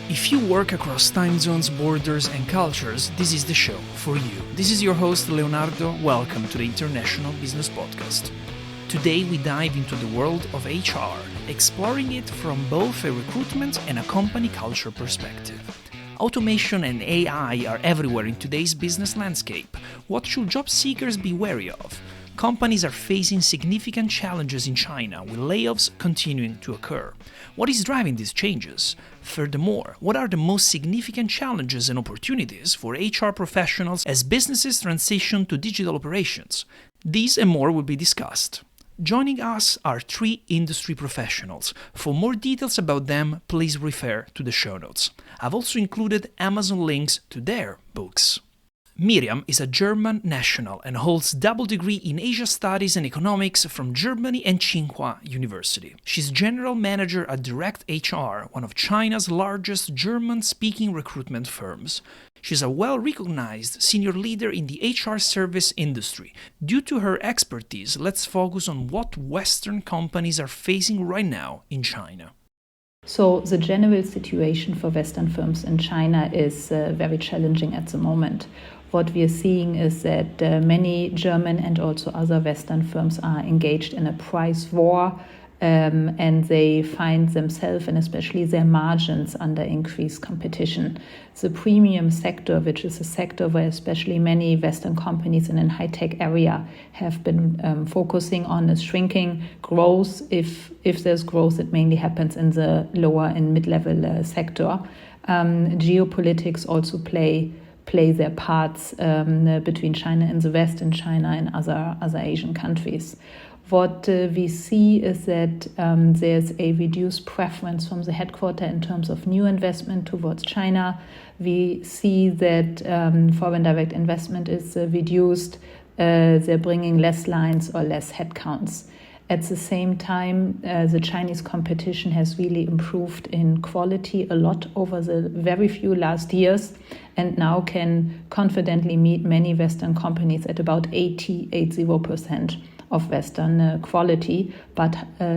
If you work across time zones, borders, and cultures, this is the show for you. This is your host, Leonardo. Welcome to the International Business Podcast. Today, we dive into the world of HR, exploring it from both a recruitment and a company culture perspective. Automation and AI are everywhere in today's business landscape. What should job seekers be wary of? Companies are facing significant challenges in China, with layoffs continuing to occur. What is driving these changes? Furthermore, what are the most significant challenges and opportunities for HR professionals as businesses transition to digital operations? These and more will be discussed. Joining us are three industry professionals. For more details about them, please refer to the show notes. I've also included Amazon links to their books. Miriam is a German national and holds double degree in Asia Studies and Economics from Germany and Tsinghua University. She's general manager at Direct HR, one of China's largest German-speaking recruitment firms. She's a well-recognized senior leader in the HR service industry. Due to her expertise, let's focus on what Western companies are facing right now in China. So the general situation for Western firms in China is very challenging at the moment. What we are seeing is that many German and also other Western firms are engaged in a price war, and they find themselves and especially their margins under increased competition. The premium sector, which is a sector where especially many Western companies in a high-tech area have been focusing on, is shrinking. Growth, if there's growth, it mainly happens in the lower and mid-level sector. Geopolitics also play their parts between China and the West and China and other Asian countries. What we see is that there's a reduced preference from the headquarters in terms of new investment towards China. We see that foreign direct investment is reduced. They're bringing less lines or less headcounts. At the same time, the Chinese competition has really improved in quality a lot over the very few last years, and now can confidently meet many Western companies at about 80% of Western quality, but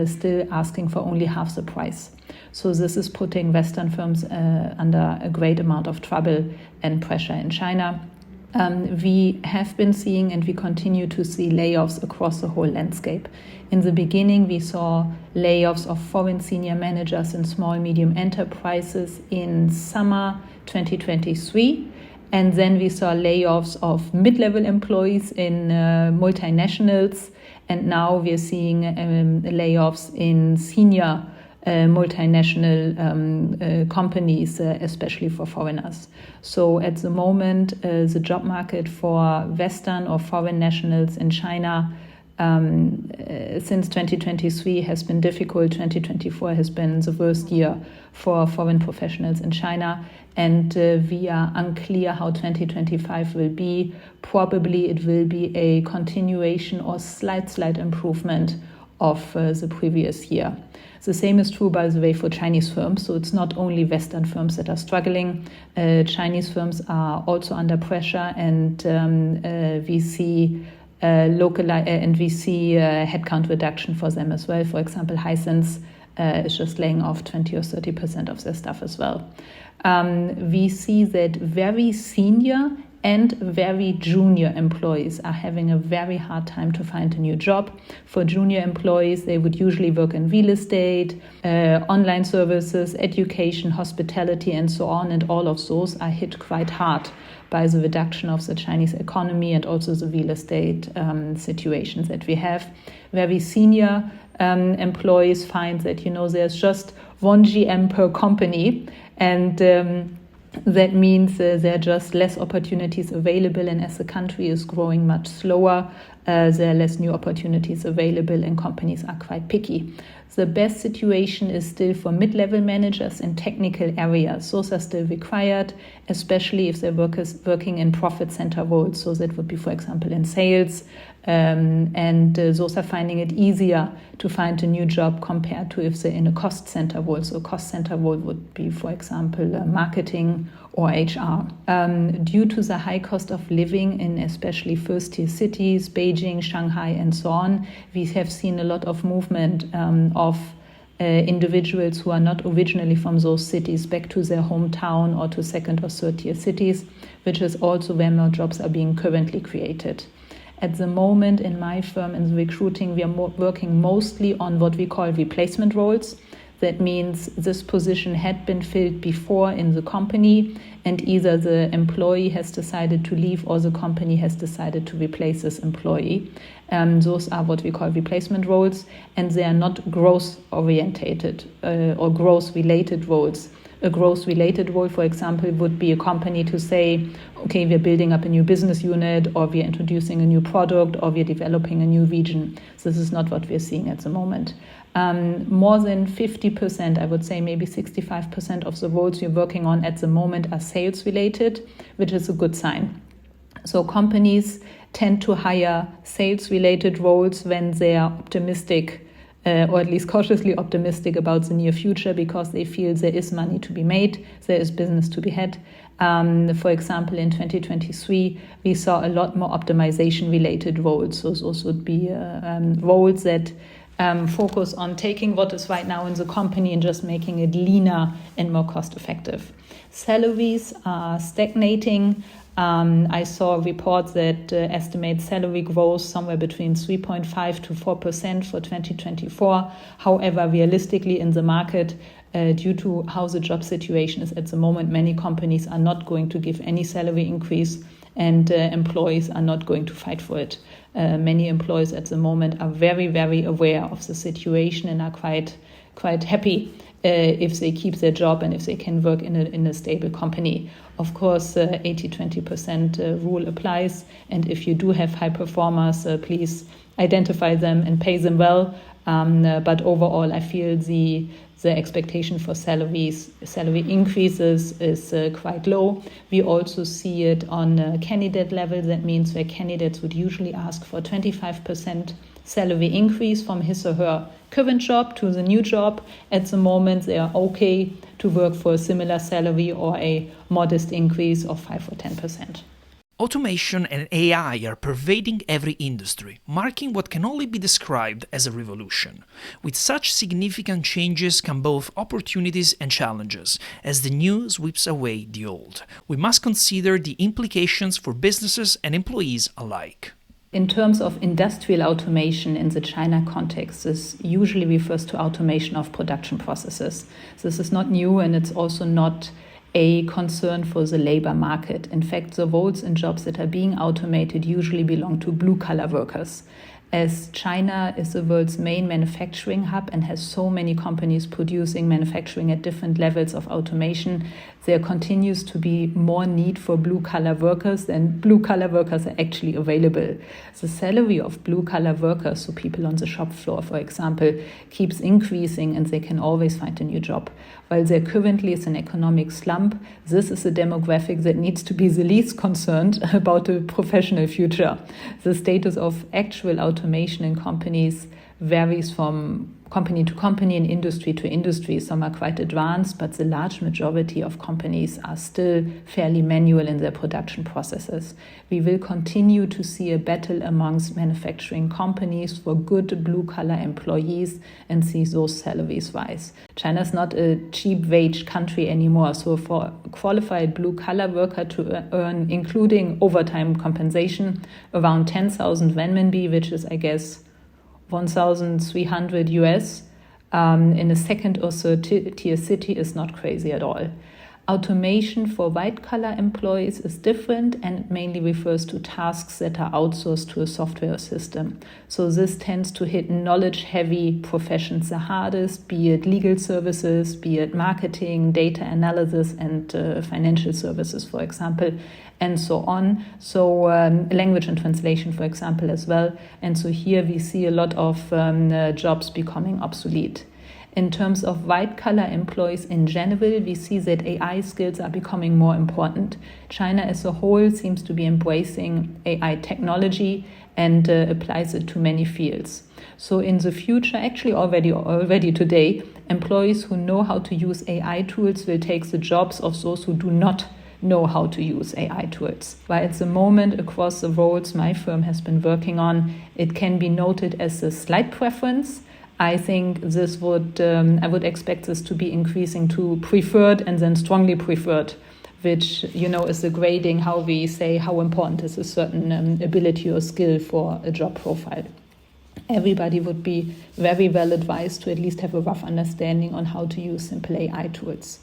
still asking for only half the price. So this is putting Western firms under a great amount of trouble and pressure in China. We have been seeing and we continue to see layoffs across the whole landscape. In the beginning, we saw layoffs of foreign senior managers in small, medium enterprises in summer 2023. And then we saw layoffs of mid-level employees in multinationals. And now we're seeing layoffs in senior multinational companies, especially for foreigners. So at the moment, the job market for Western or foreign nationals in China since 2023 has been difficult. 2024 has been the worst year for foreign professionals in China. And we are unclear how 2025 will be. Probably it will be a continuation or slight improvement of the previous year. The same is true, by the way, for Chinese firms. So it's not only Western firms that are struggling. Chinese firms are also under pressure, and we see headcount reduction for them as well. For example, Hisense is just laying off 20 or 30% of their staff as well. We see that very senior and very junior employees are having a very hard time to find a new job. For junior employees, they would usually work in real estate, online services, education, hospitality, and so on. And all of those are hit quite hard by the reduction of the Chinese economy and also the real estate situations that we have. Very senior employees find that, there's just one GM per company, and that means there are just less opportunities available, and as the country is growing much slower, there are less new opportunities available, and companies are quite picky. The best situation is still for mid-level managers in technical areas. Those are still required, especially if they're working in profit center roles. So that would be, for example, in sales. And those are finding it easier to find a new job compared to if they're in a cost center role. So a cost center role would be, for example, marketing or HR. Due to the high cost of living in especially first-tier cities, Beijing, Shanghai, and so on, we have seen a lot of movement of individuals who are not originally from those cities back to their hometown or to second or third tier cities, which is also where more jobs are being currently created. At the moment in my firm, in the recruiting, we are working mostly on what we call replacement roles. That means this position had been filled before in the company, and either the employee has decided to leave or the company has decided to replace this employee. Those are what we call replacement roles, and they are not growth-orientated or growth-related roles. A growth-related role, for example, would be a company to say, okay, we're building up a new business unit, or we're introducing a new product, or we're developing a new region. This is not what we're seeing at the moment. More than 50%, I would say maybe 65% of the roles we're working on at the moment are sales-related, which is a good sign. So companies tend to hire sales-related roles when they are optimistic, or at least cautiously optimistic about the near future, because they feel there is money to be made, there is business to be had. For example, in 2023, we saw a lot more optimization-related roles. So those would be roles that focus on taking what is right now in the company and just making it leaner and more cost-effective. Salaries are stagnating. I saw a report that estimates salary growth somewhere between 3.5 to 4% for 2024. However, realistically in the market, due to how the job situation is at the moment, many companies are not going to give any salary increase, and employees are not going to fight for it. Many employees at the moment are very, very aware of the situation and are quite happy if they keep their job and if they can work in a stable company. Of course, 80-20% rule applies, and if you do have high performers, please identify them and pay them well. But overall, I feel the expectation for salary increases is quite low. We also see it on a candidate level. That means where candidates would usually ask for 25% salary increase from his or her current job to the new job. At the moment, they are okay to work for a similar salary or a modest increase of 5 or 10%. Automation and AI are pervading every industry, marking what can only be described as a revolution. With such significant changes come both opportunities and challenges, as the new sweeps away the old. We must consider the implications for businesses and employees alike. In terms of industrial automation in the China context, this usually refers to automation of production processes. This is not new, and it's also not a concern for the labor market. In fact, the roles and jobs that are being automated usually belong to blue-collar workers. As China is the world's main manufacturing hub and has so many companies producing manufacturing at different levels of automation, there continues to be more need for blue-collar workers than blue-collar workers are actually available. The salary of blue-collar workers, so people on the shop floor, for example, keeps increasing, and they can always find a new job. While there currently is an economic slump, this is a demographic that needs to be the least concerned about the professional future. The status of actual automation in companies varies from company to company and industry to industry. Some are quite advanced, but the large majority of companies are still fairly manual in their production processes. We will continue to see a battle amongst manufacturing companies for good blue-collar employees and see those salaries rise. China is not a cheap wage country anymore, so for a qualified blue-collar worker to earn, including overtime compensation, around 10,000 renminbi, which is, I guess, 1,300 US in a second or third tier city is not crazy at all. Automation for white-collar employees is different and mainly refers to tasks that are outsourced to a software system. So this tends to hit knowledge-heavy professions the hardest, be it legal services, be it marketing, data analysis, and financial services, for example, and so on. So language and translation, for example, as well. And so here we see a lot of jobs becoming obsolete. In terms of white-collar employees in general, we see that AI skills are becoming more important. China as a whole seems to be embracing AI technology and applies it to many fields. So in the future, actually already today, employees who know how to use AI tools will take the jobs of those who do not know how to use AI tools. While at the moment, across the roles my firm has been working on, it can be noted as a slight preference. I think this would, I would expect this to be increasing to preferred and then strongly preferred, which, is the grading, how we say how important is a certain ability or skill for a job profile. Everybody would be very well advised to at least have a rough understanding on how to use simple AI tools.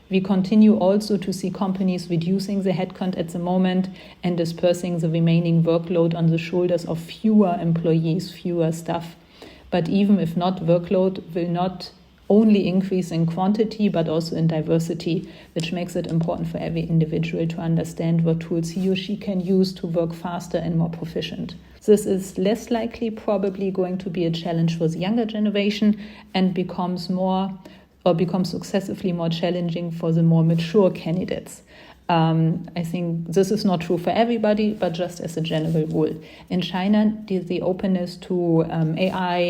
We continue also to see companies reducing the headcount at the moment and dispersing the remaining workload on the shoulders of fewer employees, fewer staff. But even if not, workload will not only increase in quantity, but also in diversity, which makes it important for every individual to understand what tools he or she can use to work faster and more proficient. This is less likely probably going to be a challenge for the younger generation and becomes successively more challenging for the more mature candidates. I think this is not true for everybody, but just as a general rule. In China, the openness to AI,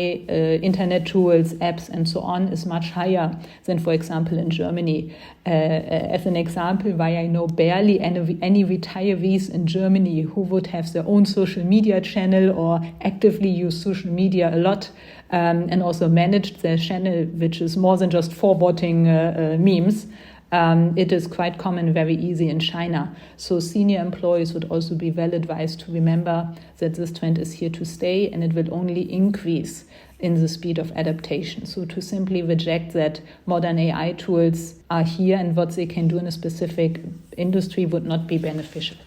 internet tools, apps, and so on is much higher than, for example, in Germany. As an example, why I know barely any retirees in Germany who would have their own social media channel or actively use social media a lot, and also manage their channel, which is more than just forwarding memes. It is quite common, very easy in China. So senior employees would also be well advised to remember that this trend is here to stay and it will only increase in the speed of adaptation. So to simply reject that modern AI tools are here and what they can do in a specific industry would not be beneficial.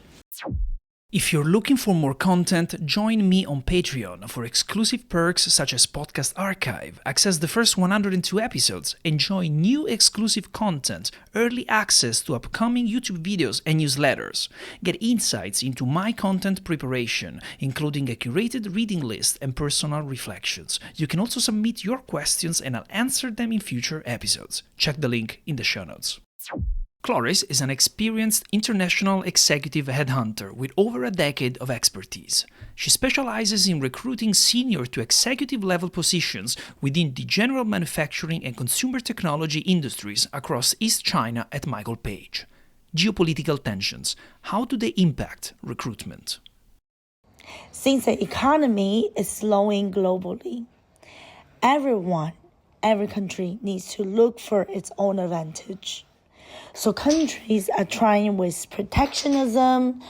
If you're looking for more content, join me on Patreon for exclusive perks such as Podcast Archive, access the first 102 episodes, enjoy new exclusive content, early access to upcoming YouTube videos and newsletters, get insights into my content preparation, including a curated reading list and personal reflections. You can also submit your questions and I'll answer them in future episodes. Check the link in the show notes. Cloris is an experienced international executive headhunter with over a decade of expertise. She specializes in recruiting senior to executive level positions within the general manufacturing and consumer technology industries across East China at Michael Page. Geopolitical tensions, how do they impact recruitment? Since the economy is slowing globally, every country needs to look for its own advantage. So countries are trying with protectionism,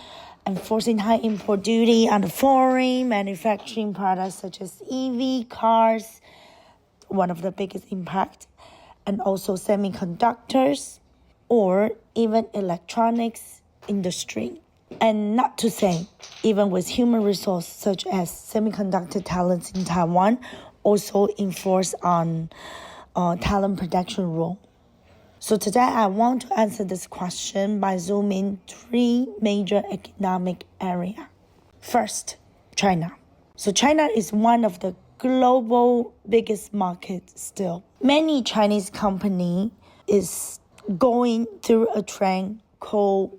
enforcing high import duty on foreign manufacturing products such as EV cars, one of the biggest impact, and also semiconductors or even electronics industry. And not to say, even with human resources such as semiconductor talents in Taiwan, also enforce on talent protection rule. So today I want to answer this question by zooming three major economic areas. First, China. So China is one of the global biggest markets still. Many Chinese companies is going through a trend called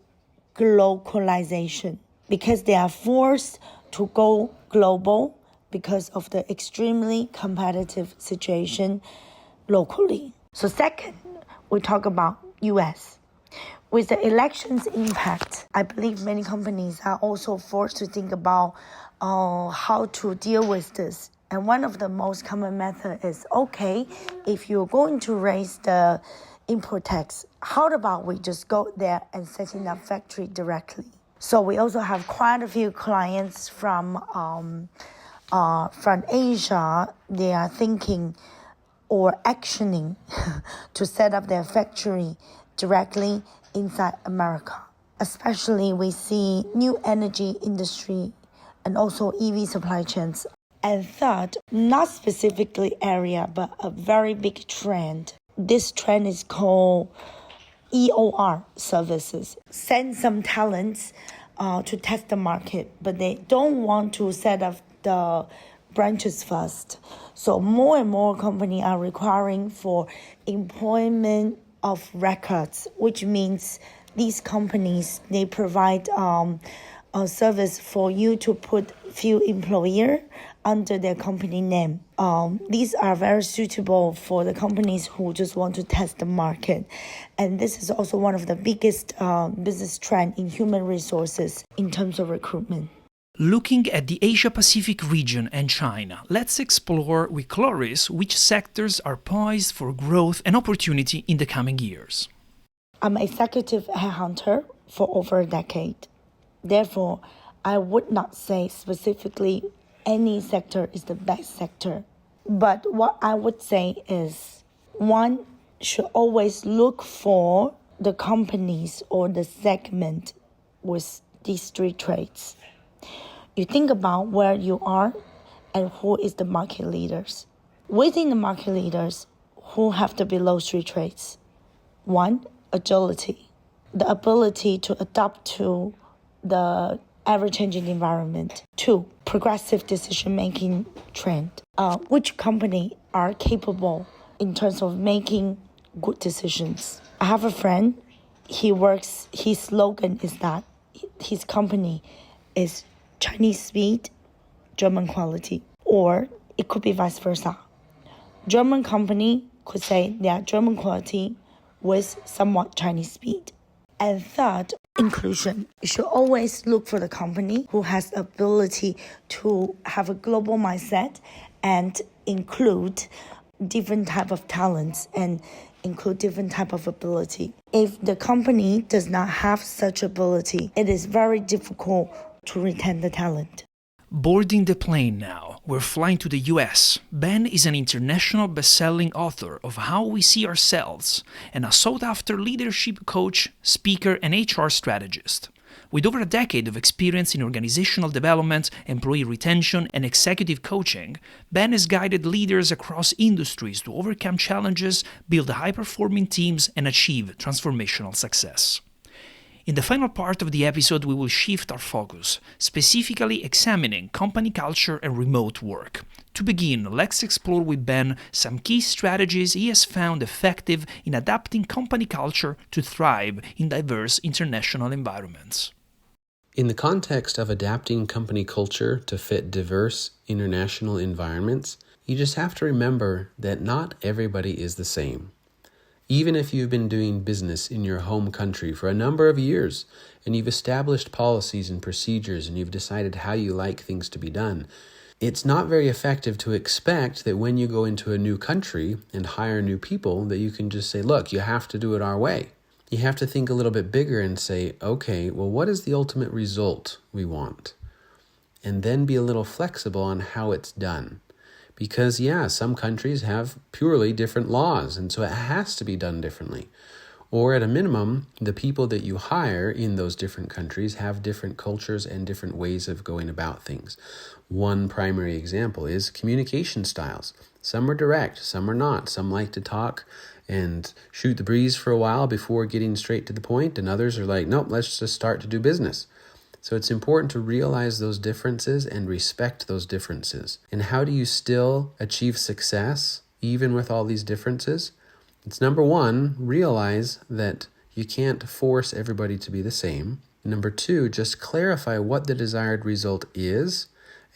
globalization because they are forced to go global because of the extremely competitive situation locally. So second, we talk about U.S. With the elections impact, I believe many companies are also forced to think about how to deal with this. And one of the most common methods is, okay, if you're going to raise the import tax, how about we just go there and setting up factory directly? So we also have quite a few clients from Asia. They are thinking or actioning to set up their factory directly inside America. Especially we see new energy industry and also EV supply chains. And third, not specifically area, but a very big trend. This trend is called EOR services. Send some talents to test the market, but they don't want to set up the branches first. So more and more companies are requiring for employment of records, which means these companies, they provide a service for you to put few employer under their company name. These are very suitable for the companies who just want to test the market. And this is also one of the biggest business trend in human resources in terms of recruitment. Looking at the Asia-Pacific region and China, let's explore with Cloris which sectors are poised for growth and opportunity in the coming years. I'm an executive headhunter for over a decade. Therefore, I would not say specifically any sector is the best sector. But what I would say is, one should always look for the companies or the segment with these three traits. You think about where you are and who is the market leaders. Within the market leaders, who have the below three traits? One, agility, the ability to adapt to the ever-changing environment. Two, progressive decision-making trend. Which company are capable in terms of making good decisions? I have a friend, his slogan is that his company is Chinese speed, German quality. Or it could be vice versa. German company could say they are German quality with somewhat Chinese speed. And third, inclusion. You should always look for the company who has the ability to have a global mindset and include different type of talents and include different type of ability. If the company does not have such ability, it is very difficult to retain the talent. Boarding the plane now, we're flying to the US. Ben is an international best-selling author of How We See Ourselves and a sought-after leadership coach, speaker, and HR strategist. With over a decade of experience in organizational development, employee retention, and executive coaching, Ben has guided leaders across industries to overcome challenges, build high-performing teams, and achieve transformational success. In the final part of the episode, we will shift our focus, specifically examining company culture and remote work. To begin, let's explore with Ben some key strategies he has found effective in adapting company culture to thrive in diverse international environments. In the context of adapting company culture to fit diverse international environments, you just have to remember that not everybody is the same. Even if you've been doing business in your home country for a number of years and you've established policies and procedures and you've decided how you like things to be done, it's not very effective to expect that when you go into a new country and hire new people that you can just say, look, you have to do it our way. You have to think a little bit bigger and say, okay, well, what is the ultimate result we want? And then be a little flexible on how it's done. Because, some countries have purely different laws, and so it has to be done differently. Or at a minimum, the people that you hire in those different countries have different cultures and different ways of going about things. One primary example is communication styles. Some are direct, some are not. Some like to talk and shoot the breeze for a while before getting straight to the point, and others are like, nope, let's just start to do business. So it's important to realize those differences and respect those differences. And how do you still achieve success even with all these differences? It's number one, realize that you can't force everybody to be the same. Number two, just clarify what the desired result is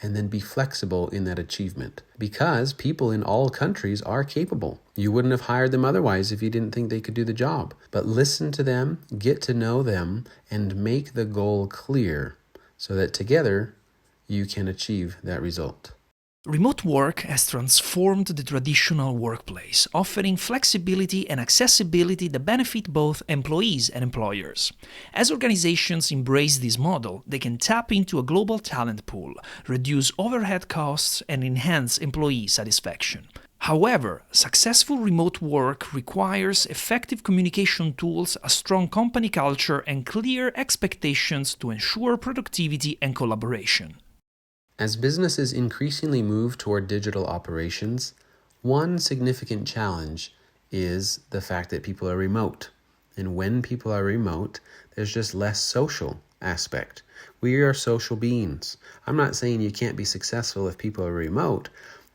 and then be flexible in that achievement. Because people in all countries are capable. You wouldn't have hired them otherwise if you didn't think they could do the job. But listen to them, get to know them, and make the goal clear so that together you can achieve that result. Remote work has transformed the traditional workplace, offering flexibility and accessibility that benefit both employees and employers. As organizations embrace this model, they can tap into a global talent pool, reduce overhead costs, and enhance employee satisfaction. However, successful remote work requires effective communication tools, a strong company culture, and clear expectations to ensure productivity and collaboration. As businesses increasingly move toward digital operations, one significant challenge is the fact that people are remote. And when people are remote, there's just less social aspect. We are social beings. I'm not saying you can't be successful if people are remote,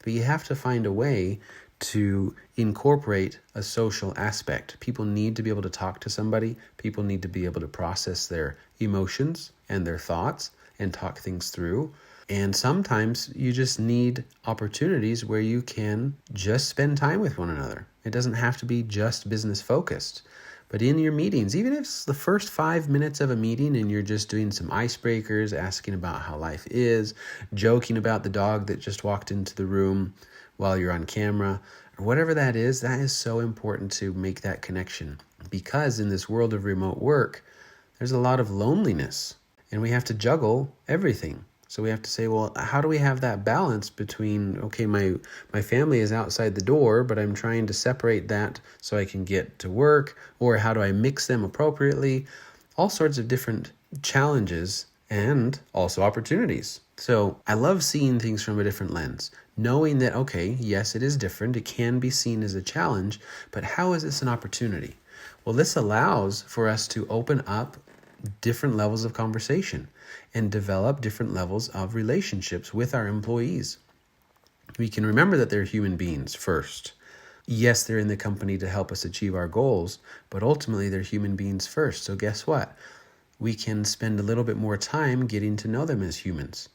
but you have to find a way to incorporate a social aspect. People need to be able to talk to somebody. People need to be able to process their emotions and their thoughts and talk things through. And sometimes you just need opportunities where you can just spend time with one another. It doesn't have to be just business focused, But in your meetings, even if it's the first 5 minutes of a meeting and you're just doing some icebreakers, asking about how life is, joking about the dog that just walked into the room while you're on camera, or whatever that is so important to make that connection. Because in this world of remote work, there's a lot of loneliness and we have to juggle everything. So we have to say, well, how do we have that balance between, okay, my family is outside the door, but I'm trying to separate that so I can get to work, or how do I mix them appropriately? All sorts of different challenges and also opportunities. So I love seeing things from a different lens, knowing that, okay, yes, it is different. It can be seen as a challenge, but how is this an opportunity? Well, this allows for us to open up different levels of conversation and develop different levels of relationships with our employees. We can remember that they're human beings first. Yes, they're in the company to help us achieve our goals, but ultimately they're human beings first. So guess what? We can spend a little bit more time getting to know them as humans,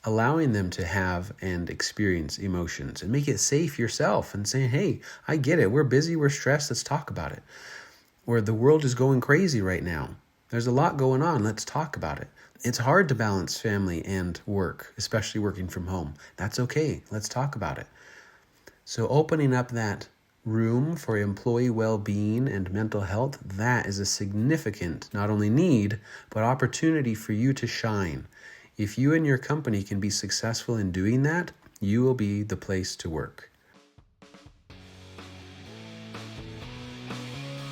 allowing them to have and experience emotions, and make it safe yourself and saying, hey, I get it. We're busy. We're stressed. Let's talk about it. Or the world is going crazy right now. There's a lot going on. Let's talk about it. It's hard to balance family and work, especially working from home. That's okay. Let's talk about it. So opening up that room for employee well-being and mental health, that is a significant, not only need, but opportunity for you to shine. If you and your company can be successful in doing that, you will be the place to work.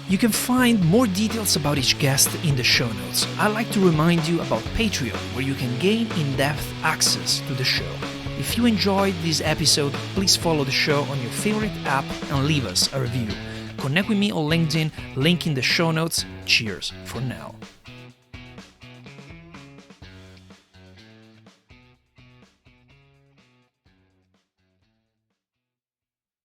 You can find more details about each guest in the show notes. I'd like to remind you about Patreon, where you can gain in-depth access to the show. If you enjoyed this episode, please follow the show on your favorite app and leave us a review. Connect with me on LinkedIn, link in the show notes. Cheers for now.